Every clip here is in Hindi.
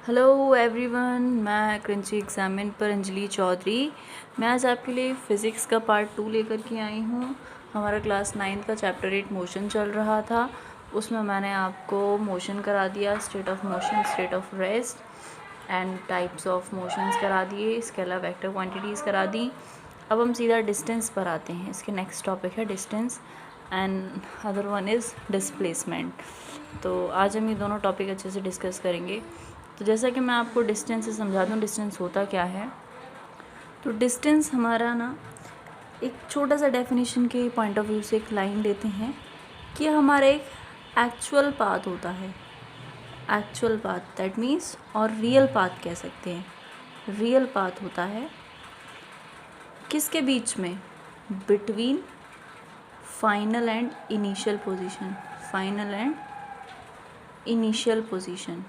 हेलो एवरीवन, मैं क्रंची एग्जामिन पर अंजलि चौधरी। मैं आज आपके लिए फ़िज़िक्स का पार्ट 2 लेकर के आई हूँ। हमारा क्लास 9 का चैप्टर 8 मोशन चल रहा था। उसमें मैंने आपको मोशन करा दिया, state of motion, state of rest and types of motions करा दिए, स्केलर वेक्टर क्वांटिटीज़ करा दी। अब हम सीधा डिस्टेंस पर आते हैं। इसके नेक्स्ट टॉपिक है distance and other one is displacement. तो आज हम ये दोनों टॉपिक अच्छे से डिस्कस करेंगे। तो जैसा कि मैं आपको डिस्टेंस से समझा दूँ डिस्टेंस होता क्या है। तो डिस्टेंस हमारा ना एक छोटा सा डेफिनेशन के पॉइंट ऑफ व्यू से एक लाइन लेते हैं कि हमारा एक एक्चुअल पाथ होता है। एक्चुअल पाथ दैट मीन्स, और रियल पाथ कह सकते हैं। रियल पाथ होता है किसके बीच में? Between final and initial position. Final and initial position,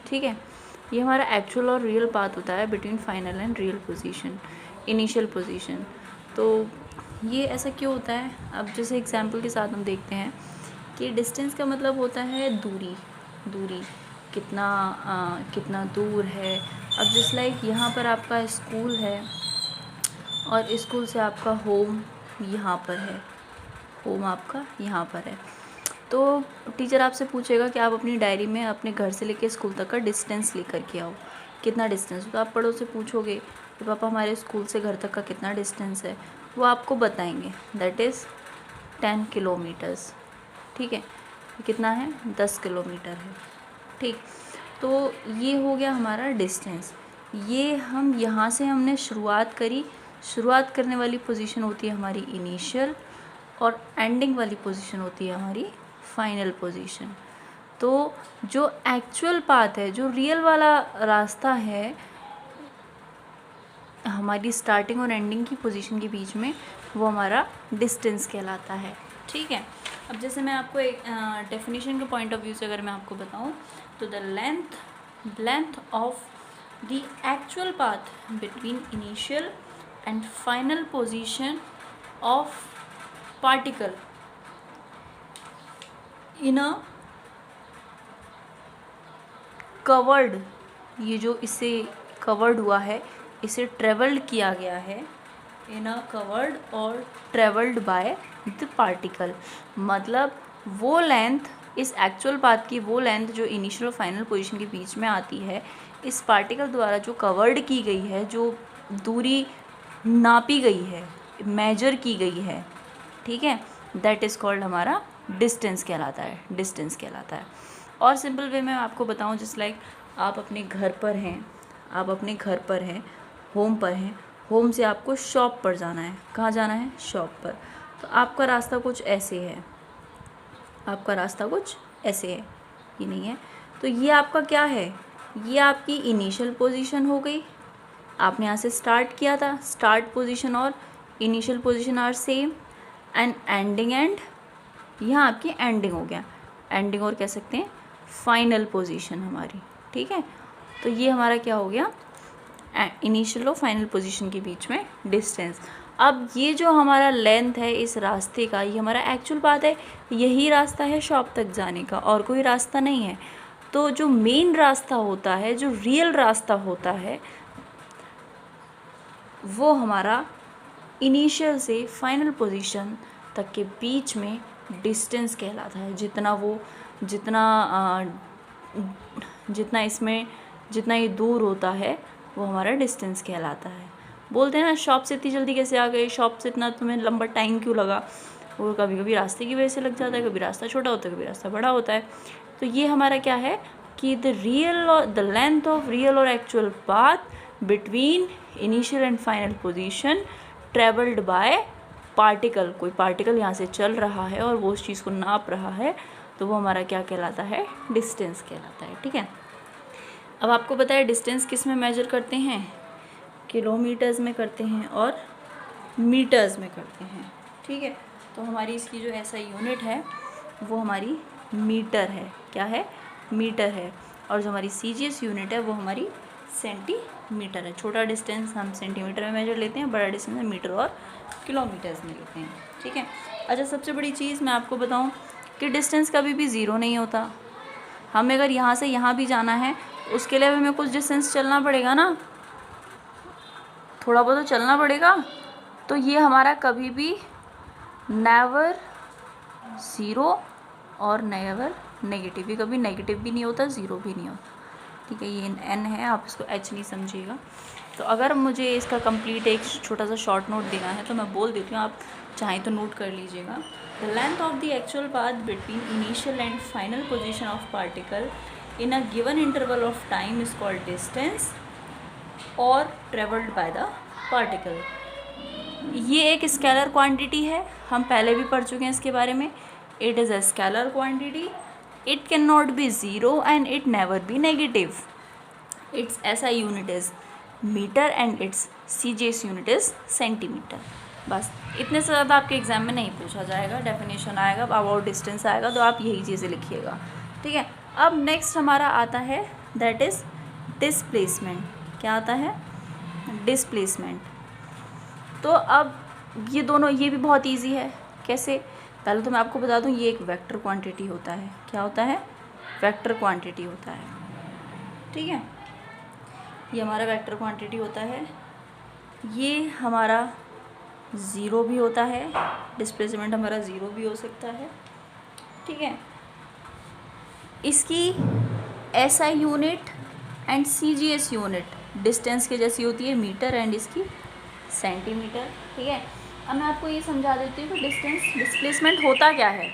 ठीक है। ये हमारा एक्चुअल और रियल पाथ होता है between final and real position, initial position. तो ये ऐसा क्यों होता है? अब जैसे एग्जांपल के साथ हम देखते हैं कि डिस्टेंस का मतलब होता है दूरी। दूरी कितना दूर है। अब जस्ट लाइक यहाँ पर आपका स्कूल है और स्कूल से आपका होम यहाँ पर है। होम आपका यहाँ पर है। तो टीचर आपसे पूछेगा कि आप अपनी डायरी में अपने घर से लेकर स्कूल तक का डिस्टेंस लेकर के आओ, कितना डिस्टेंस। तो आप पड़ोस से पूछोगे कि पापा हमारे स्कूल से घर तक का कितना डिस्टेंस है, वो आपको बताएंगे दैट इज़ 10 किलोमीटर्स, ठीक है। कितना है? 10 किलोमीटर है, ठीक। तो ये हो गया हमारा डिस्टेंस। ये हम यहाँ से हमने शुरुआत करी। शुरुआत करने वाली पोजीशन होती है हमारी इनिशियल और एंडिंग वाली पोजीशन होती है हमारी फाइनल पोजीशन। तो जो एक्चुअल पाथ है, जो रियल वाला रास्ता है हमारी स्टार्टिंग और एंडिंग की पोजीशन के बीच में, वो हमारा डिस्टेंस कहलाता है, ठीक है। अब जैसे मैं आपको एक डेफिनेशन के पॉइंट ऑफ व्यू से अगर मैं आपको बताऊं तो the length of the actual path between initial and final position of particle in a covered, ये जो इसे कवर्ड हुआ है इसे ट्रेवल्ड किया गया है इन अ कवर्ड और ट्रेवल्ड बाय द पार्टिकल। मतलब वो लेंथ, इस एक्चुअल पाथ की वो लेंथ जो इनिशियल और फाइनल पोजीशन के बीच में आती है, इस पार्टिकल द्वारा जो कवर्ड की गई है, जो दूरी नापी गई है, मेजर की गई है, ठीक है, दैट इज़ कॉल्ड हमारा डिस्टेंस कहलाता है। डिस्टेंस कहलाता है। और सिंपल वे में आपको बताऊं, जस्ट लाइक आप अपने घर पर हैं, आप अपने घर पर हैं, होम पर हैं। होम से आपको शॉप पर जाना है। कहाँ जाना है? शॉप पर। तो आपका रास्ता कुछ ऐसे है, आपका रास्ता कुछ ऐसे है, ये नहीं है। तो ये आपका क्या है? ये आपकी इनिशियल पोजीशन हो गई। आपने यहाँ से स्टार्ट किया था। स्टार्ट पोजीशन और initial position are same. And ending यहाँ आपकी एंडिंग हो गया। एंडिंग और कह सकते हैं फाइनल पोजीशन हमारी, ठीक है। तो ये हमारा क्या हो गया? इनिशियल और फाइनल पोजीशन के बीच में डिस्टेंस। अब ये जो हमारा लेंथ है इस रास्ते का, ये हमारा एक्चुअल पाथ है। यही रास्ता है शॉप तक जाने का, और कोई रास्ता नहीं है। तो जो मेन रास्ता होता है, जो रियल रास्ता होता है, वो हमारा इनिशियल से फाइनल पोजीशन तक के बीच में डिस्टेंस कहलाता है। जितना ये दूर होता है वो हमारा डिस्टेंस कहलाता है। बोलते हैं ना, शॉप से इतनी जल्दी कैसे आ गए, शॉप से इतना तुम्हें लंबा टाइम क्यों लगा? वो कभी कभी रास्ते की वजह से लग जाता है, कभी रास्ता छोटा होता है, कभी रास्ता बड़ा होता है। तो ये हमारा क्या है कि द लेंथ ऑफ रियल और actual path between initial and final position travelled by particle. कोई पार्टिकल यहाँ से चल रहा है और वो उस चीज़ को नाप रहा है, तो वो हमारा क्या कहलाता है? डिस्टेंस कहलाता है, ठीक है। अब आपको पता है डिस्टेंस किस में मेजर करते हैं? किलोमीटर्स में करते हैं और मीटर्स में करते हैं, ठीक है। तो हमारी इसकी जो ऐसा यूनिट है वो हमारी मीटर है। क्या है? मीटर है। और जो हमारी CGS यूनिट है वो हमारी सेंटीमीटर है। छोटा डिस्टेंस हम सेंटीमीटर में मेजर लेते हैं, बड़ा डिस्टेंस हम मीटर और किलोमीटर्स में लेते हैं, ठीक है। अच्छा, सबसे बड़ी चीज़ मैं आपको बताऊं कि डिस्टेंस कभी भी ज़ीरो नहीं होता। हमें अगर यहाँ से यहाँ भी जाना है तो उसके लिए हमें कुछ डिस्टेंस चलना पड़ेगा ना, थोड़ा बहुत तो चलना पड़ेगा। तो ये हमारा कभी भी नेवर ज़ीरो और नेवर नेगेटिव, ये कभी नेगेटिव भी नहीं होता, ज़ीरो भी नहीं होता, ठीक है। ये n है, आप इसको h नहीं समझिएगा। तो अगर मुझे इसका कंप्लीट एक छोटा सा शॉर्ट नोट देना है तो मैं बोल देती हूँ, आप चाहें तो नोट कर लीजिएगा। The length of the actual path between initial and final position of particle in a given interval of time is called distance और ट्रेवल्ड बाय द पार्टिकल। ये एक स्केलर क्वांटिटी है, हम पहले भी पढ़ चुके हैं इसके बारे में। It is a scalar quantity, it cannot be zero and it never be negative. Its SI unit is meter and its CGS unit is centimeter. बस इतने से ज़्यादा आपके एग्जाम में नहीं पूछा जाएगा। डेफिनेशन आएगा, अबाउट डिस्टेंस आएगा, तो आप यही चीज़ें लिखिएगा, ठीक है। अब नेक्स्ट हमारा आता है दैट इज़ डिस्प्लेसमेंट। क्या आता है? डिस्प्लेसमेंट। तो अब ये दोनों, ये भी बहुत इजी है। कैसे? पहले तो मैं आपको बता दूं, ये एक वेक्टर क्वांटिटी होता है। क्या होता है? वेक्टर क्वांटिटी होता है, ठीक है। ये हमारा वेक्टर क्वांटिटी होता है। ये हमारा ज़ीरो भी होता है, डिस्प्लेसमेंट हमारा ज़ीरो भी हो सकता है, ठीक है। इसकी SI unit and CGS unit distance के जैसी होती है, मीटर, एंड इसकी सेंटीमीटर, ठीक है। अब मैं आपको ये समझा देती हूँ कि डिस्प्लेसमेंट होता क्या है।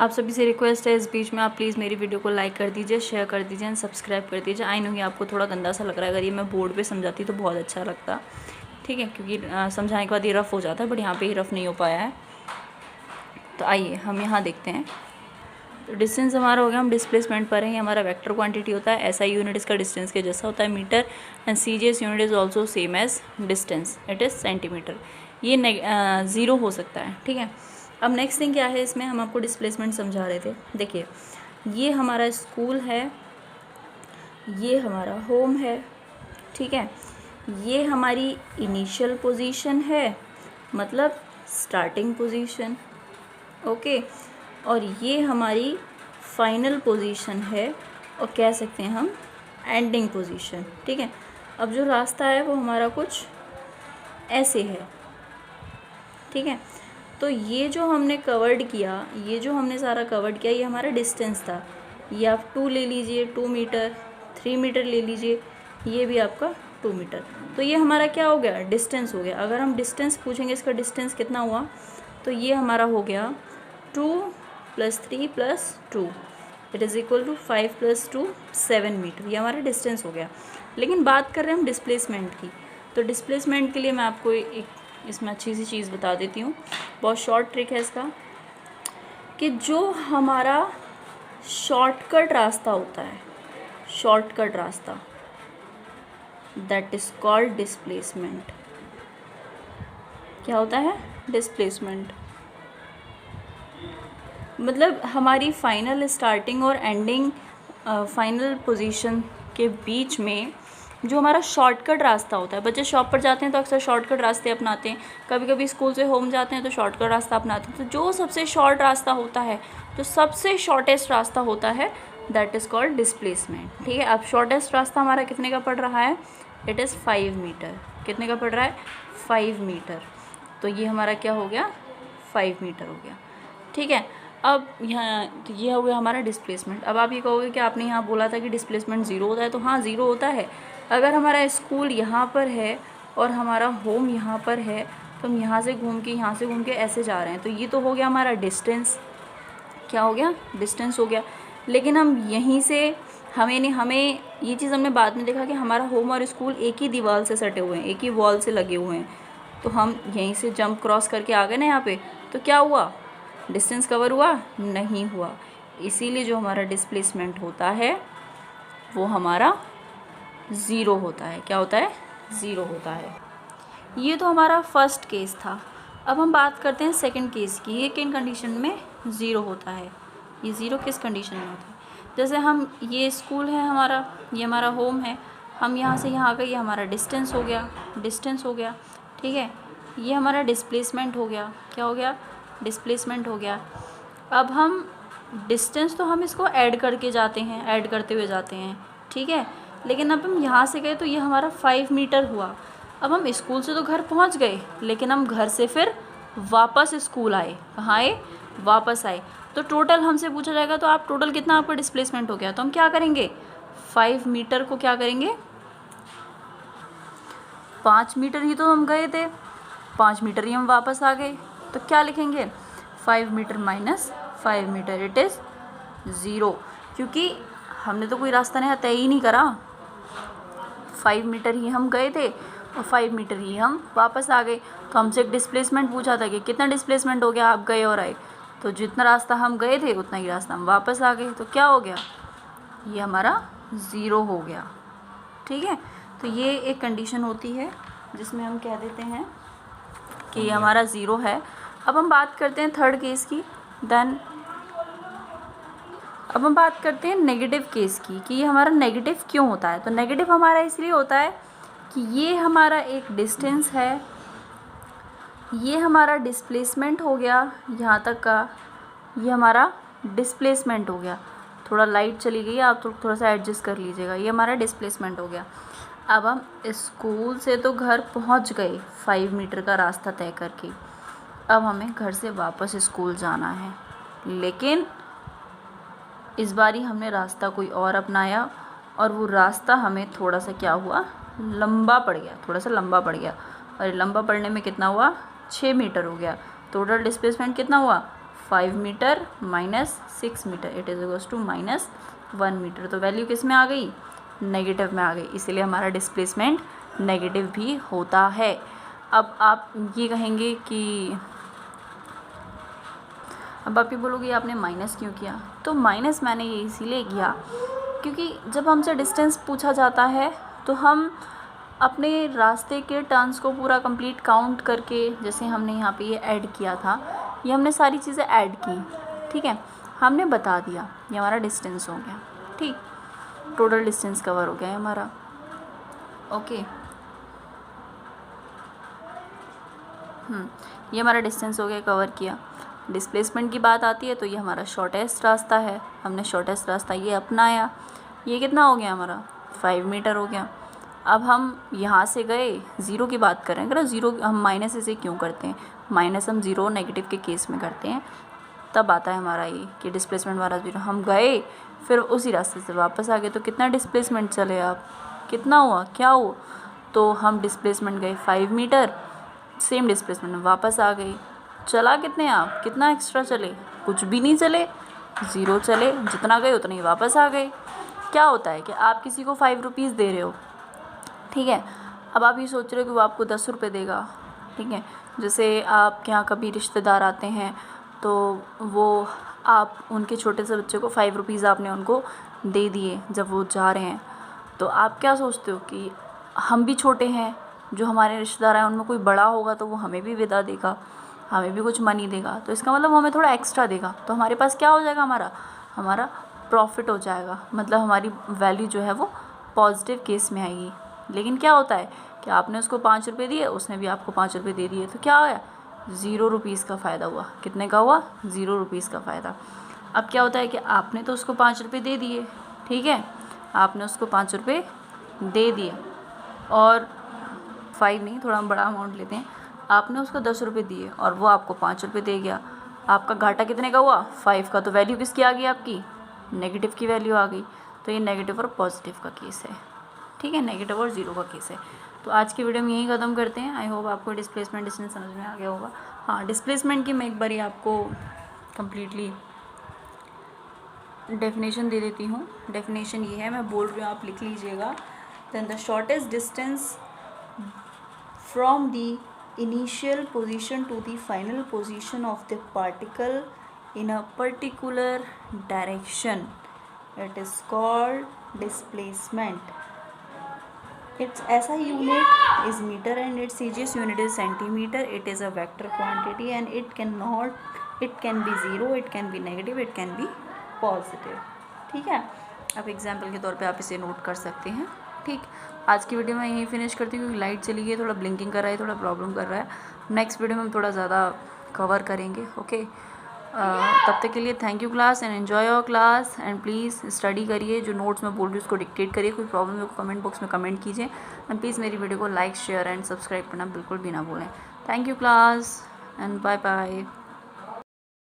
आप सभी से रिक्वेस्ट है, इस बीच में आप प्लीज़ मेरी वीडियो को लाइक कर दीजिए, शेयर कर दीजिए एंड सब्सक्राइब कर दीजिए। आई नो कि आपको थोड़ा गंदा सा लग रहा है, अगर ये मैं बोर्ड पे समझाती तो बहुत अच्छा लगता, ठीक है, क्योंकि समझाने के बाद ये रफ़ हो जाता है, बट यहाँ पे ही रफ़ नहीं हो पाया है। तो आइए हम यहाँ देखते हैं। तो डिस्टेंस हमारा हो गया, हम डिस्प्लेसमेंट पर हैं। हमारा वेक्टर क्वांटिटी होता है, SI यूनिट इसका डिस्टेंस के जैसा होता है, metre, and CGS unit is also same as distance, it is centimetre. ये ज़ीरो हो सकता है, ठीक है। अब नेक्स्ट थिंग क्या है, इसमें हम आपको डिस्प्लेसमेंट समझा रहे थे। देखिए, ये हमारा स्कूल है, ये हमारा होम है, ठीक है। ये हमारी इनिशियल पोजीशन है, मतलब स्टार्टिंग पोजीशन, ओके। और ये हमारी फाइनल पोजीशन है, और कह सकते हैं हम एंडिंग पोजीशन, ठीक है। अब जो रास्ता है वो हमारा कुछ ऐसे है, ठीक है। तो ये जो हमने कवर्ड किया, ये जो हमने सारा कवर्ड किया, ये हमारा डिस्टेंस था। ये आप 2 ले लीजिए, 2 मीटर, 3 मीटर ले लीजिए, ये भी आपका 2 मीटर। तो ये हमारा क्या हो गया? डिस्टेंस हो गया। अगर हम डिस्टेंस पूछेंगे, इसका डिस्टेंस कितना हुआ, तो ये हमारा हो गया 2 + 3 + 2 it is equal to 5 + 2 7 metre. ये हमारा डिस्टेंस हो गया। लेकिन बात कर रहे हैं हम डिस्प्लेसमेंट की। तो डिस्प्लेसमेंट के लिए मैं आपको एक इसमें अच्छी सी चीज़ बता देती हूँ, बहुत शॉर्ट ट्रिक है इसका, कि जो हमारा शॉर्टकट रास्ता होता है, शॉर्टकट रास्ता, दैट इज़ कॉल्ड डिस्प्लेसमेंट। क्या होता है? डिस्प्लेसमेंट। मतलब हमारी फाइनल स्टार्टिंग और एंडिंग फाइनल पोजीशन के बीच में जो हमारा शॉर्टकट रास्ता होता है। बच्चे शॉप पर जाते हैं तो अक्सर शॉर्टकट रास्ते अपनाते हैं, कभी कभी स्कूल से होम जाते हैं तो शॉर्टकट रास्ता अपनाते हैं। तो जो सबसे शॉर्ट रास्ता होता है, जो सबसे शॉर्टेस्ट रास्ता होता है, दैट इज़ कॉल्ड डिस्प्लेसमेंट, ठीक है। अब शॉर्टेस्ट रास्ता हमारा कितने का पड़ रहा है? It is 5 metre. कितने का पड़ रहा है? 5 मीटर। तो ये हमारा क्या हो गया? 5 मीटर हो गया, ठीक है। अब यहाँ तो ये हो गया हमारा डिस्प्लेसमेंट। अब आप ये कहोगे कि आपने यहाँ बोला था कि डिस्प्लेसमेंट ज़ीरो होता है, तो हाँ, ज़ीरो होता है। अगर हमारा स्कूल यहाँ पर है और हमारा होम यहाँ पर है, तो हम यहाँ से घूम के ऐसे जा रहे हैं, तो ये तो हो गया हमारा डिस्टेंस। क्या हो गया? डिस्टेंस हो गया। लेकिन हम यहीं से हमें ये चीज़ हमने बाद में देखा कि हमारा होम और स्कूल एक ही दीवार से सटे हुए हैं, एक ही वॉल से लगे हुए हैं। तो हम यहीं से जंप क्रॉस करके आ गए ना यहाँ पे, तो क्या हुआ? डिस्टेंस कवर हुआ? नहीं हुआ। इसीलिए जो हमारा डिस्प्लेसमेंट होता है वो हमारा ज़ीरो होता है। क्या होता है? ज़ीरो होता है। ये तो हमारा फर्स्ट केस था। अब हम बात करते हैं सेकंड केस की। ये किन कंडीशन में ज़ीरो होता है? ये ज़ीरो किस कंडीशन में होता है? जैसे हम, ये स्कूल है हमारा, ये हमारा होम है, हम यहाँ से यहाँ आ गए, ये हमारा डिस्टेंस हो गया, ठीक है। ये हमारा डिस्प्लेसमेंट हो गया। क्या हो गया? डिस्प्लेसमेंट हो गया। अब हम डिस्टेंस तो हम इसको ऐड करके जाते हैं, ऐड करते हुए जाते हैं, ठीक है। लेकिन अब हम यहाँ से गए तो ये हमारा 5 मीटर हुआ। अब हम स्कूल से तो घर पहुँच गए, लेकिन हम घर से फिर वापस स्कूल आए। कहाँ आए? वापस आए। तो टोटल हमसे पूछा जाएगा तो आप टोटल कितना आपका डिस्प्लेसमेंट हो गया, तो हम क्या करेंगे, 5 मीटर को क्या करेंगे, 5 मीटर ही तो हम गए थे, 5 मीटर ही हम वापस आ गए, तो क्या लिखेंगे, 5 metre minus 5 metre it is 0, क्योंकि हमने तो कोई रास्ता नया तय ही नहीं करा। 5 मीटर ही हम गए थे और 5 मीटर ही हम वापस आ गए। तो हमसे एक डिस्प्लेसमेंट पूछा था कि कितना डिस्प्लेसमेंट हो गया आप गए और आए, तो जितना रास्ता हम गए थे उतना ही रास्ता हम वापस आ गए, तो क्या हो गया, ये हमारा 0 हो गया, ठीक है। तो ये एक कंडीशन होती है जिसमें हम कह देते हैं कि ये हमारा 0 है। अब हम बात करते हैं थर्ड केस की, अब हम बात करते हैं नेगेटिव केस की कि ये हमारा नेगेटिव क्यों होता है। तो नेगेटिव हमारा इसलिए होता है कि ये हमारा एक डिस्टेंस है, ये हमारा डिस्प्लेसमेंट हो गया यहाँ तक का, ये हमारा डिस्प्लेसमेंट हो गया। थोड़ा लाइट चली गई, आप थोड़ा सा एडजस्ट कर लीजिएगा, ये हमारा डिस्प्लेसमेंट हो गया। अब हम स्कूल से तो घर पहुँच गए 5 मीटर का रास्ता तय करके, अब हमें घर से वापस स्कूल जाना है, लेकिन इस बारी हमने रास्ता कोई और अपनाया और वो रास्ता हमें थोड़ा सा क्या हुआ, लंबा पड़ गया, थोड़ा सा लंबा पड़ गया, और लंबा पड़ने में कितना हुआ, 6 मीटर हो गया। टोटल डिस्प्लेसमेंट कितना हुआ, 5 metre minus 6 metre it is equals to minus 1 metre. तो वैल्यू किस में आ गई, नेगेटिव में आ गई, इसीलिए हमारा डिस्प्लेसमेंट नेगेटिव भी होता है। अब आप ये कहेंगे कि, अब आप ये बोलोगे आपने माइनस क्यों किया, तो माइनस मैंने ये इसीलिए किया क्योंकि जब हमसे डिस्टेंस पूछा जाता है तो हम अपने रास्ते के टर्न्स को पूरा कंप्लीट काउंट करके, जैसे हमने यहाँ पे ये ऐड किया था, ये हमने सारी चीज़ें ऐड की, ठीक है, हमने बता दिया ये हमारा डिस्टेंस हो गया, ठीक, टोटल डिस्टेंस कवर हो गया है हमारा, ओके। ये हमारा डिस्टेंस हो गया, कवर किया। डिस्प्लेसमेंट की बात आती है तो ये हमारा शॉर्टेस्ट रास्ता है, हमने शॉर्टेस्ट रास्ता ये अपनाया, ये कितना हो गया हमारा, 5 मीटर हो गया। अब हम यहाँ से गए, ज़ीरो की बात करें, अगर ज़ीरो हम माइनस इसे क्यों करते हैं, माइनस हम ज़ीरो नेगेटिव के केस में करते हैं, तब आता है हमारा ये कि डिस्प्लेसमेंट हमारा 0, हम गए फिर उसी रास्ते से वापस आ गए, तो कितना डिस्प्लेसमेंट चले आप, कितना हुआ, क्या हुआ, तो हम डिस्प्लेसमेंट गए 5 मीटर, सेम डिस्प्लेसमेंट में वापस आ गए। चला कितने आप, कितना एक्स्ट्रा चले, कुछ भी नहीं चले, 0 चले, जितना गए उतना ही वापस आ गए। क्या होता है कि आप किसी को 5 रुपीज़ दे रहे हो, ठीक है, अब आप ये सोच रहे हो कि वो आपको 10 रुपये देगा, ठीक है, जैसे आपके यहाँ कभी रिश्तेदार आते हैं तो वो आप उनके छोटे से बच्चे को 5 रुपीज़ आपने उनको दे दिए जब वो जा रहे हैं, तो आप क्या सोचते हो कि हम भी छोटे हैं, जो हमारे रिश्तेदार हैं उनमें कोई बड़ा होगा तो वो हमें भी विदा देगा, हमें भी कुछ मनी देगा, तो इसका मतलब हमें थोड़ा एक्स्ट्रा देगा, तो हमारे पास क्या हो जाएगा, हमारा प्रॉफिट हो जाएगा, मतलब हमारी वैल्यू जो है वो पॉजिटिव केस में आएगी। लेकिन क्या होता है कि आपने उसको 5 रुपये दिए, उसने भी आपको 5 रुपये दे दिए, तो क्या होया, 0 रुपीज़ का फ़ायदा हुआ, कितने का हुआ, 0 रुपीज़ का फ़ायदा। अब क्या होता है कि आपने तो उसको 5 रुपये दे दिए, ठीक है, आपने उसको 5 रुपये दे दिए, और 5 नहीं, थोड़ा हम बड़ा अमाउंट लेते हैं, आपने उसको 10 रुपये दिए और वो आपको 5 रुपये दे गया, आपका घाटा कितने का हुआ, 5 का, तो वैल्यू किसकी आ गई आपकी, नेगेटिव की वैल्यू आ गई। तो ये नेगेटिव और पॉजिटिव का केस है, ठीक है, नेगेटिव और 0 का केस है। तो आज की वीडियो में यही ख़त्म करते हैं। आई होप आपको डिस्प्लेसमेंट डिस्टेंस समझ में आ गया होगा। हाँ, डिस्प्लेसमेंट की मैं एक बारी आपको कम्प्लीटली डेफिनेशन दे देती हूँ। डेफिनेशन ये है, मैं बोल रही हूँ, आप लिख लीजिएगा। Then the shortest distance from the initial position to the final position of the particle in a particular direction, it is called displacement. Its SI unit is meter and its CGS unit is centimeter. It is a vector quantity and it can be 0, it can be negative, it can be positive, ठीक है। अब एग्जाम्पल के तौर पे आप इसे नोट कर सकते हैं, ठीक। आज की वीडियो में यहीं फिनिश करती हूँ क्योंकि लाइट चली गई है, थोड़ा ब्लिंकिंग कर रहा है, थोड़ा प्रॉब्लम कर रहा है। नेक्स्ट वीडियो में हम थोड़ा ज़्यादा कवर करेंगे, ओके। तब तक के लिए thank you class and enjoy your class and please study करिए, जो नोट्स मैं बोल रही हूँ उसको डिक्टेट करिए। कोई प्रॉब्लम हो कमेंट बॉक्स में कमेंट कीजिए एंड प्लीज़ मेरी वीडियो को लाइक शेयर एंड सब्सक्राइब करना बिल्कुल भी ना भूलें। Thank you class and bye bye.